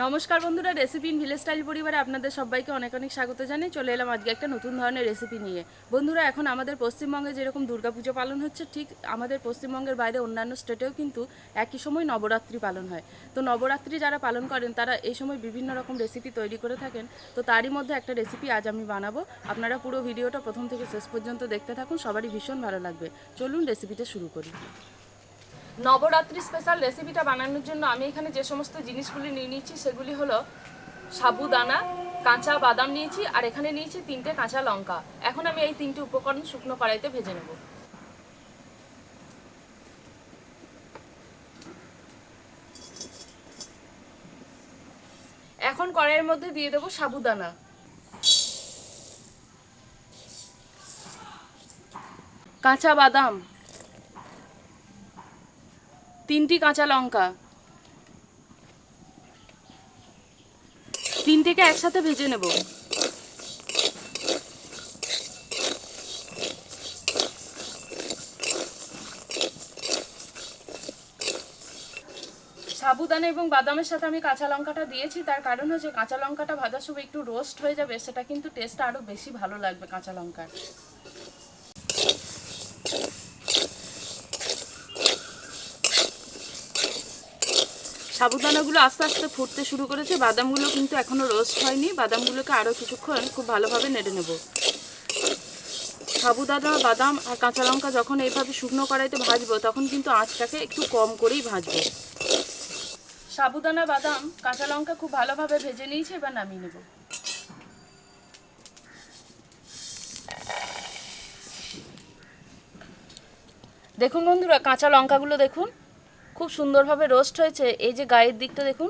নমস্কার বন্ধুরা, recipe in village style পরিবারে আপনাদের সবাইকে অনেক অনেক স্বাগত জানাই। চলে এলাম আজকে একটা নতুন ধরনের রেসিপি নিয়ে। বন্ধুরা, এখন আমাদের পশ্চিমবঙ্গে যেরকম দুর্গাপুজো পালন হচ্ছে, ঠিক আমাদের পশ্চিমবঙ্গের বাইরে অন্যান্য স্টেটেও কিন্তু একই সময় নবরাত্রি পালন হয়। তো নবরাত্রি যারা পালন করেন তারা এই সময় বিভিন্ন রকম রেসিপি তৈরি করে থাকেন। তো তারই মধ্যে একটা রেসিপি আজ আমি বানাবো। আপনারা পুরো ভিডিওটা প্রথম থেকে শেষ পর্যন্ত দেখতে থাকুন, সবারই ভীষণ ভালো লাগবে। চলুন রেসিপিটা শুরু করি। নবরাত্রি স্পেশাল রেসিপিটা বানানোর জন্য আমি এখানে যে সমস্ত জিনিসগুলি নিয়ে নিয়েছি সেগুলি হলো সাবুদানা, কাঁচা বাদাম নিয়েছি, আর এখানে নিয়েছি 3টে কাঁচা লঙ্কা। এখন আমি এই 3টে উপকরণ শুকনো কড়াইতে ভেজে নেব। এখন কড়াইয়ের মধ্যে দিয়ে দেবো সাবুদানা, কাঁচা বাদাম, 3টি কাঁচা লঙ্কা, 3টেকে একসাথে ভেজে নেব। সাবুদানা এবং বাদামের সাথে আমি কাঁচা লঙ্কাটা দিয়েছি, তার কারণ হচ্ছে কাঁচা লঙ্কাটা ভাজার সময় একটু রোস্ট হয়ে যাবে, সেটা কিন্তু টেস্টটা আরও বেশি ভালো লাগবে কাঁচা লঙ্কার। সাবুদানাগুলো আস্তে আস্তে ফুটতে শুরু করেছে, বাদামগুলো কিন্তু এখনও রোস্ট হয়নি। বাদামগুলোকে আরও কিছুক্ষণ খুব ভালোভাবে নেড়ে নেব। সাবুদানা, বাদাম আর কাঁচা লঙ্কা যখন এইভাবে শুকনো কড়াইতে ভাজবো তখন কিন্তু আঁচটাকে একটু কম করেই ভাজবো। সাবুদানা, বাদাম, কাঁচা লঙ্কা খুব ভালোভাবে ভেজে নিয়েছি, এবার নামিয়ে নেব। দেখুন বন্ধুরা, কাঁচা লঙ্কাগুলো দেখুন খুব সুন্দরভাবে রোস্ট হয়েছে। এই যে গায়ের দিকটা দেখুন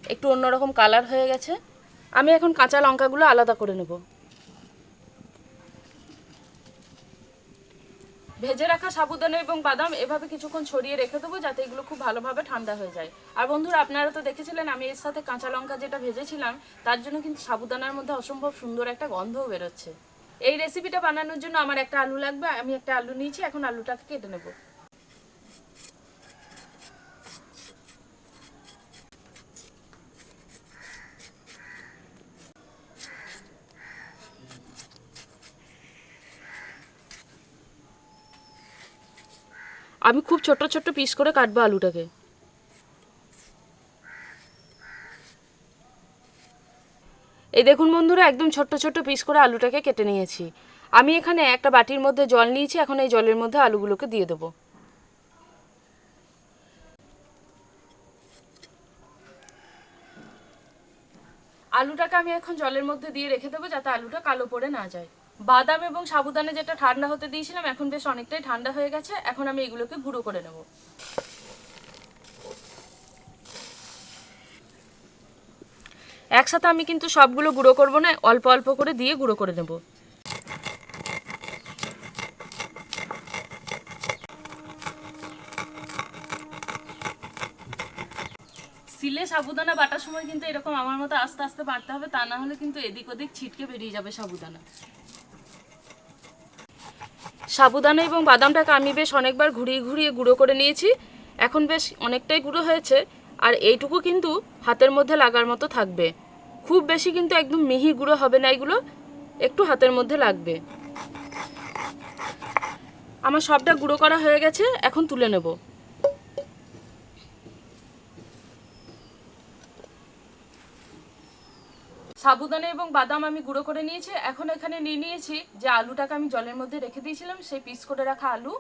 একটু অন্যরকম কালার হয়ে গেছে। আমি এখন কাঁচা লঙ্কাগুলো আলাদা করে নেব। ভেজে রাখা সাবুদানা এবং বাদাম এভাবে কিছুক্ষণ ছড়িয়ে রেখে দেবো, যাতে এগুলো খুব ভালোভাবে ঠান্ডা হয়ে যায়। আর বন্ধুরা, আপনারা তো দেখেছিলেন আমি এর সাথে কাঁচা লঙ্কা যেটা ভেজেছিলাম, তার জন্য কিন্তু সাবুদানার মধ্যে অসম্ভব সুন্দর একটা গন্ধও বেরোচ্ছে। এই রেসিপিটা বানানোর জন্য আমার একটা আলু লাগবে। আমি একটা আলু নিয়েছি, এখন আলুটাকে কেটে নেব। আমি খুব ছোট ছোট পিস করে কাটবো আলুটাকে। এই দেখুন বন্ধুরা, একদম ছোট্ট ছোট্ট পিস করে আলুটাকে কেটে নিয়েছি। আমি এখানে একটা বাটির মধ্যে জল নিয়েছি, এখন এই জলের মধ্যে আলুগুলোকে দিয়ে দেবো। আলুটাকে আমি এখন জলের মধ্যে দিয়ে রেখে দেবো, যাতে আলুটা কালো পড়ে না যায়। বাদাম এবং সাবুদানা যেটা ঠান্ডা হতে দিয়েছিলাম এখন বেশ অনেকটাই ঠান্ডা হয়ে গেছে। এখন আমি এগুলোকে গুঁড়ো করে নেব। একসাথে আমি কিন্তু সবগুলো গুঁড়ো করব না, অল্প অল্প করে দিয়ে গুঁড়ো করে নেব। সিলে সাবুদানা বাটার সময় কিন্তু এরকম আমার মতো আস্তে আস্তে বাটতে হবে, তা না হলে কিন্তু এদিক ওদিক ছিটকে বেরিয়ে যাবে সাবুদানা। সাবুদানা এবং বাদামটাকে আমি বেশ অনেকবার ঘুরিয়ে ঘুরিয়ে গুঁড়ো করে নিয়েছি। এখন বেশ অনেকটাই গুঁড়ো হয়েছে, আর এইটুকু কিন্তু হাতের মধ্যে লাগার মতো থাকবে। খুব বেশি কিন্তু একদম মিহি গুঁড়ো হবে না, এগুলো একটু হাতের মধ্যে লাগবে। আমার সবটা গুঁড়ো করা হয়ে গেছে, এখন তুলে নেব। সাবুদানা এবং বাদাম আমি গুঁড়ো করে নিয়েছি। এখন এখানে নিয়ে নিয়েছি যে আলুটাকে আমি জলের মধ্যে রেখে দিয়েছিলাম, সেই পিস করে রাখা আলু।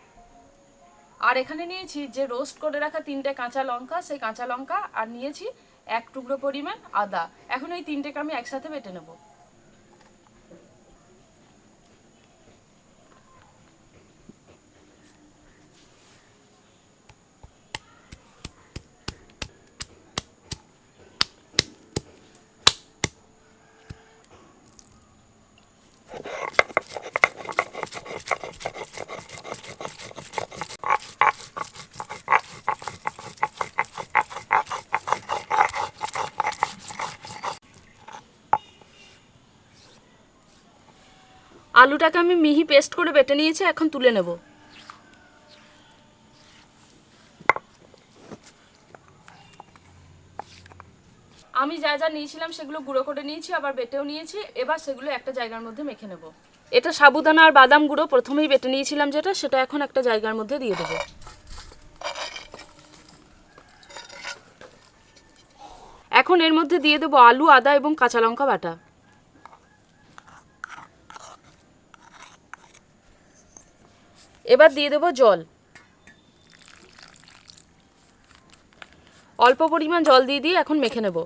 আর এখানে নিয়েছি যে রোস্ট করে রাখা 3টে কাঁচা লঙ্কা, সেই কাঁচা লঙ্কা, আর নিয়েছি 1 টুকরো পরিমাণ আদা। এখন এই 3টেকে আমি একসাথে বেটে নেব। আলুটাকে আমি মিহি পেস্ট করে বেটে নিয়েছি, এখন তুলে নেব। আমি যা যা নিয়েছিলাম সেগুলো গুঁড়ো করে নিয়েছি, আবার বেটেও নিয়েছি। এবার সেগুলো একটা জায়গার মধ্যে মেখে নেব। এটা সাবুদানা আর বাদাম গুঁড়ো প্রথমেই বেটে নিয়েছিলাম যেটা, সেটা এখন একটা জায়গার মধ্যে দিয়ে দেবো। এখন এর মধ্যে দিয়ে দেবো আলু, আদা এবং কাঁচা লঙ্কা বাটা। এবার দিয়ে দেবো জল। অল্প পরিমাণ জল দিয়ে এখন মেখে নেব।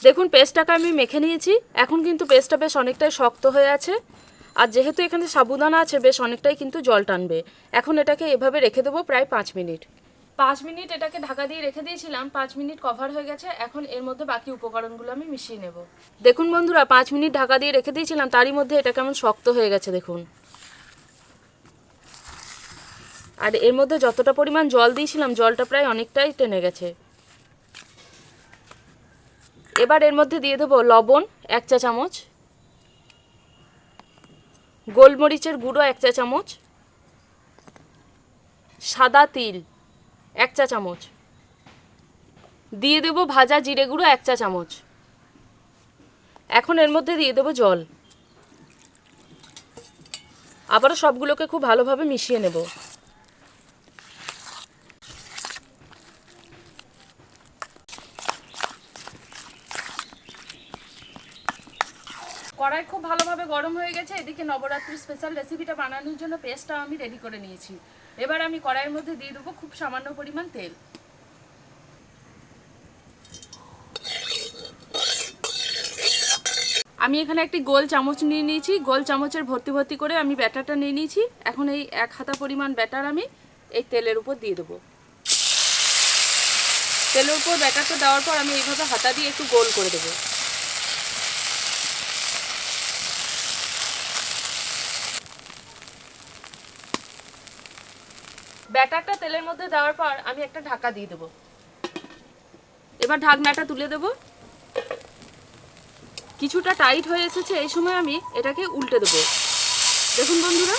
দেখুন পেস্টটাকে আমি মেখে নিয়েছি। এখন কিন্তু পেস্টটা বেশ অনেকটাই শক্ত হয়ে আছে, আর যেহেতু এখানে সাবুদানা আছে বেশ অনেকটাই কিন্তু জল টানবে। এখন এটাকে এভাবে রেখে দেবো প্রায় 5 মিনিট। 5 মিনিট এটাকে ঢাকা দিয়ে রেখে দিয়েছিলাম। 5 মিনিট কভার হয়ে গেছে। এখন এর মধ্যে বাকি উপকরণগুলো আমি মিশিয়ে নেব। দেখুন বন্ধুরা, 5 মিনিট ঢাকা দিয়ে রেখে দিয়েছিলাম, তারই মধ্যে এটা কেমন শক্ত হয়ে গেছে দেখুন। আর এর মধ্যে যতটা পরিমাণ জল দিয়েছিলাম জলটা প্রায় অনেকটাই টেনে গেছে। এবার এর মধ্যে দিয়ে দেবো লবণ 1 চা চামচ, গোলমরিচের গুঁড়ো 1 চা চামচ, সাদা তিল 1 চা চামচ, দিয়ে দেবো ভাজা জিরে গুঁড়ো 1 চা চামচ। এখন এর মধ্যে দিয়ে দেবো জল। আবারও সবগুলোকে খুব ভালোভাবে মিশিয়ে নেব। কড়াই খুব ভালোভাবে গরম হয়ে গেছে। এদিকে নবরাত্রি স্পেশাল রেসিপিটা বানানোর জন্য পেস্টটা আমি রেডি করে নিয়েছি। এবার আমি কড়াইয়ের মধ্যে দিয়ে দেবো খুব সামান্য পরিমাণ তেল। আমি এখানে একটি গোল চামচ নিয়ে নিয়েছি। গোল চামচের ভর্তি ভর্তি করে আমি ব্যাটারটা নিয়ে নিয়েছি। এখন এই 1 হাতা পরিমাণ ব্যাটার আমি এই তেলের উপর দিয়ে দেবো। তেলের উপর ব্যাটারটা দেওয়ার পর আমি এইভাবে হাতা দিয়ে একটু গোল করে দেবো। ব্যাটারটা তেলের মধ্যে দেওয়ার পর আমি একটা ঢাকা দিয়ে দেবো। এবার ঢাকনাটা তুলে দেবো। কিছুটা টাইট হয়ে এসেছে, এই সময় আমি এটাকে উল্টে দেবো। দেখুন বন্ধুরা,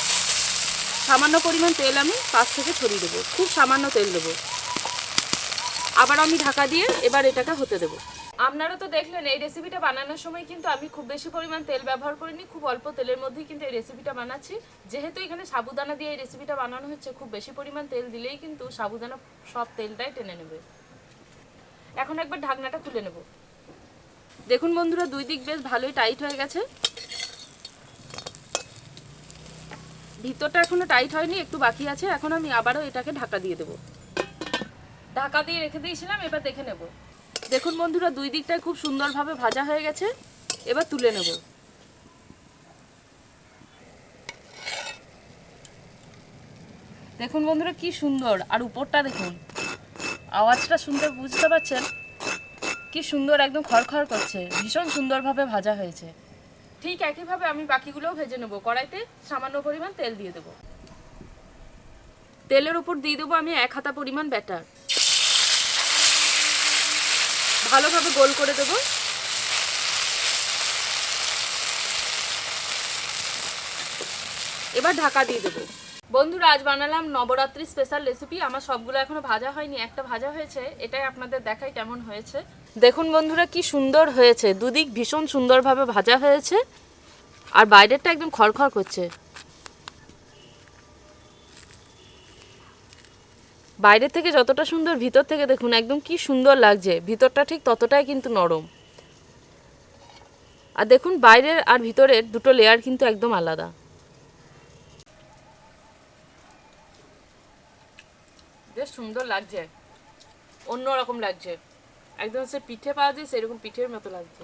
সামান্য পরিমাণ তেল আমি পাশ থেকে ছড়িয়ে দেবো। খুব সামান্য তেল দেবো। আবার আমি ঢাকা দিয়ে এবার এটাকে হতে দেবো। আপনারা তো দেখলেন এই রেসিপিটা বানানোর সময় কিন্তু আমি খুব বেশি পরিমাণ তেল ব্যবহার করিনি। খুব অল্প তেলের মধ্যেই কিন্তু এই রেসিপিটা বানাচ্ছি। যেহেতু এখানে সাবুদানা দিয়ে এই রেসিপিটা বানানো হচ্ছে, খুব বেশি পরিমাণ তেল দিলেই কিন্তু সাবুদানা সব তেলটাই টেনে নেবে। এখন একবার ঢাকনাটা খুলে নেব। দেখুন বন্ধুরা, দুই দিক বেশ ভালোই টাইট হয়ে গেছে। ভিতরটা এখনো টাইট হয়নি, একটু বাকি আছে। এখন আমি আবারও এটাকে ঢাকা দিয়ে দেবো। ঢাকা দিয়ে রেখে দিয়েছিলাম, এবার দেখে নেব। দেখুন বন্ধুরা, দুই দিকটাই খুব সুন্দরভাবে ভাজা হয়ে গেছে। এবার তুলে নেব। দেখুন বন্ধুরা কি সুন্দর, আর উপরটা দেখুন, আওয়াজটা শুনতে বুঝতে পারছেন কি সুন্দর, একদম খড়খড় করছে। ভীষণ সুন্দরভাবে ভাজা হয়েছে। ঠিক একইভাবে আমি বাকিগুলোও ভেজে নেব। কড়াইতে সামান্য পরিমাণ তেল দিয়ে দেবো। তেলের উপর দিয়ে দেবো আমি 1 হাতা পরিমাণ ব্যাটার। ভালোভাবে গোল করে দেবো। এবার ঢাকা দিয়ে দেবো। বন্ধুরা, আজ বানালাম নবরাত্রি স্পেশাল রেসিপি। আমার সবগুলো এখনো ভাজা হয়নি, একটা ভাজা হয়েছে। এটাই আপনাদের দেখাই কেমন হয়েছে। দেখুন বন্ধুরা কি সুন্দর হয়েছে, দুদিক ভীষণ সুন্দরভাবে ভাজা হয়েছে, আর বাইরেরটা একদম খড়খড় করছে। বাইরে থেকে যতটা সুন্দর, ভিতর থেকে দেখুন একদম কি সুন্দর লাগছে। ভিতরটা ঠিক ততটাই কিন্তু নরম। আর দেখুন বাইরের আর ভিতরের দুটো লেয়ার কিন্তু একদম আলাদা। বেশ সুন্দর লাগছে, অন্যরকম লাগছে। একদম হচ্ছে পিঠে পাওয়া যায় সেরকম পিঠের মতো লাগছে।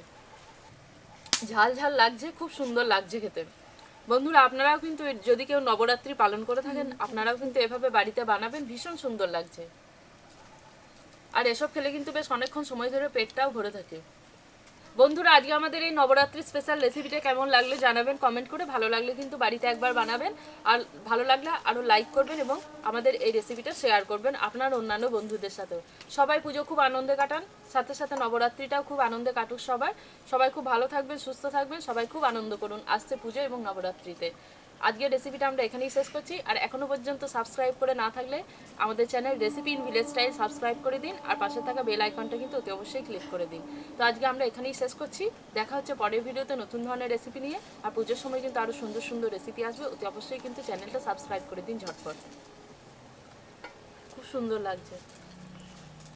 ঝাল ঝাল লাগছে, খুব সুন্দর লাগছে খেতে। বন্ধুরা, আপনারাও কিন্তু যদি কেউ নবরাত্রি পালন করে থাকেন, আপনারাও কিন্তু এভাবে বাড়িতে বানাবেন। ভীষণ সুন্দর লাগছে। আর এসব খেলে কিন্তু বেশ অনেকক্ষণ সময় ধরে পেটটাও ভরে থাকে। বন্ধুরা আজকে আমাদের এই নবরাত্রি স্পেশাল রেসিপিটা কেমন লাগলো জানাবেন কমেন্ট করে। ভালো লাগলে কিন্তু বাড়িতে একবার বানাবেন, আর ভালো লাগলে আরও লাইক করবেন এবং আমাদের এই রেসিপিটা শেয়ার করবেন আপনার অন্যান্য বন্ধুদের সাথেও। সবাই পুজো খুব আনন্দে কাটান, সাথে সাথে নবরাত্রিটাও খুব আনন্দে কাটুক সবাই। সবাই খুব ভালো থাকবেন, সুস্থ থাকবেন, সবাই খুব আনন্দ করুন আসছে পুজো এবং নবরাত্রিতে। আজকের রেসিপিটা আমরা এখানেই শেষ করছি। আর এখনও পর্যন্ত সাবস্ক্রাইব করে না থাকলে আমাদের channel recipe in village style subscribe করে দিন, আর পাশে থাকা বেল আইকনটা কিন্তু অতি অবশ্যই ক্লিক করে দিন। তো আজকে আমরা এখানেই শেষ করছি। দেখা হচ্ছে পরের ভিডিওতে নতুন ধরনের রেসিপি নিয়ে। আর পুজোর সময় কিন্তু আরও সুন্দর সুন্দর রেসিপি আসবে, অতি অবশ্যই কিন্তু চ্যানেলটা সাবস্ক্রাইব করে দিন ঝটপট। খুব সুন্দর লাগছে।